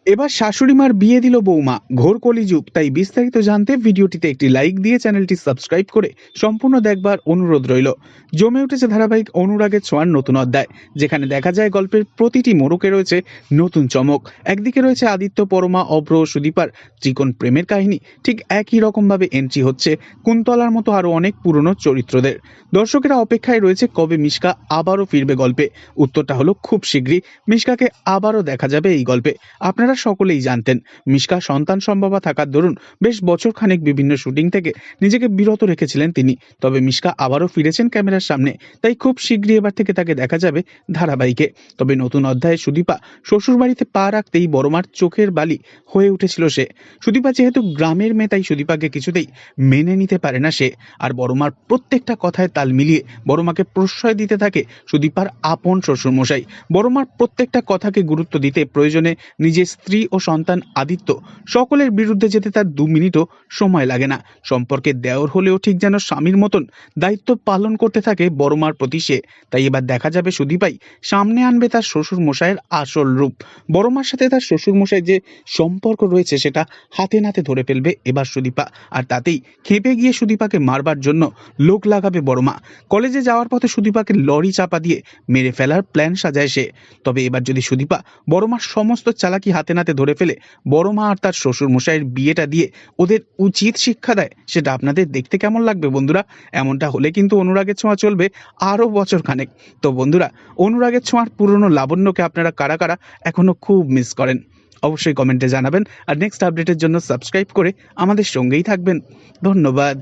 এবার শাশুড়িমার বিয়ে দিল বৌমা, ঘোর কলিযুগ। তাই বিস্তারিত জানতে ভিডিওটিতে একটি লাইক দিয়ে চ্যানেলটি সাবস্ক্রাইব করে সম্পূর্ণ দেখবার অনুরোধ রইল। জমে উঠেছে ধারাবাহিক অনুরাগের ছোঁয়ার নতুন অধ্যায়, যেখানে দেখা যায় গল্পের প্রতিটি মোড়কে রয়েছে নতুন চমক। একদিকে রয়েছে আদিত্য, পরমা, অভ্র, সুদীপার ত্রিকোণ প্রেমের কাহিনী, ঠিক একই রকমভাবে এন্ট্রি হচ্ছে কুন্তলার মতো আরও অনেক পুরনো চরিত্রদের। দর্শকেরা অপেক্ষায় রয়েছে কবে মিশকা আবারও ফিরবে গল্পে। উত্তরটা হলো খুব শীঘ্রই মিশকাকে আবারও দেখা যাবে এই গল্পে। আপনারা সকলেই জানতেন মিশকা সন্তান সম্ভবা থাকার দরুন বেশ বছরখানেক বিভিন্ন শুটিং থেকে নিজেকে বিরত রেখেছিলেন তিনি। তবে মিশকা আবারও ফিরেছেন ক্যামেরার সামনে, তাই খুব শীঘ্রই এবার থেকে তাকে দেখা যাবে ধারাবাহিকে। তবে নতুন অধ্যায়ে সুদীপা শ্বশুরবাড়িতে পা রাখতেই বড়মার চোখের বালি হয়ে উঠেছিল সে। সুদীপা যেহেতু গ্রামের মেয়ে, তাই সুদীপাকে কিছুতেই মেনে নিতে পারে না সে। আর বড়মার প্রত্যেকটা কথায় তাল মিলিয়ে বড়মাকে প্রশ্রয় দিতে থাকে সুদীপার আপন শ্বশুরমশাই। বড়মার প্রত্যেকটা কথাকে গুরুত্ব দিতে প্রয়োজনে নিজের স্ত্রী ও সন্তান আদিত্য সকলের বিরুদ্ধে যেতে তার 2 মিনিটও সময় লাগে না। সম্পর্কে দেওর হলেও ঠিক যেন স্বামীর মতন দায়িত্ব পালন করতে থাকে বড়মার প্রতি সে। তাই এবার দেখা যাবে সুদীপাই সামনে আনবে তার শ্বশুর মশাইয়ের আসল রূপ। বড়মার সাথে তার শ্বশুর মশাই যে সম্পর্ক রয়েছে সেটা হাতে নাতে ধরে ফেলবে এবার সুদীপা। আর তাতেই খেপে গিয়ে সুদীপাকে মারবার জন্য লোক লাগাবে বড়মা। কলেজে যাওয়ার পথে সুদীপাকে লরি চাপা দিয়ে মেরে ফেলার প্ল্যান সাজায় সে। তবে এবার যদি সুদীপা বড়মার সমস্ত চালাকি হাতে নাতে ধরে ফেলে বড়মা আর তার শ্বশুর মশাইয়ের বিয়েটা দিয়ে ওদের উচিত শিক্ষা দেয়, সেটা আপনাদের দেখতে কেমন লাগবে বন্ধুরা? এমনটা হলে কিন্তু অনুরাগের ছোঁয়া চলবে আরও বছর খানেক। তো বন্ধুরা, অনুরাগের ছোঁয়ার পুরনো লাবণ্যকে আপনারা কারা কারা এখনো খুব মিস করেন অবশ্যই কমেন্টে জানাবেন। আর নেক্সট আপডেটের জন্য সাবস্ক্রাইব করে আমাদের সঙ্গেই থাকবেন। ধন্যবাদ।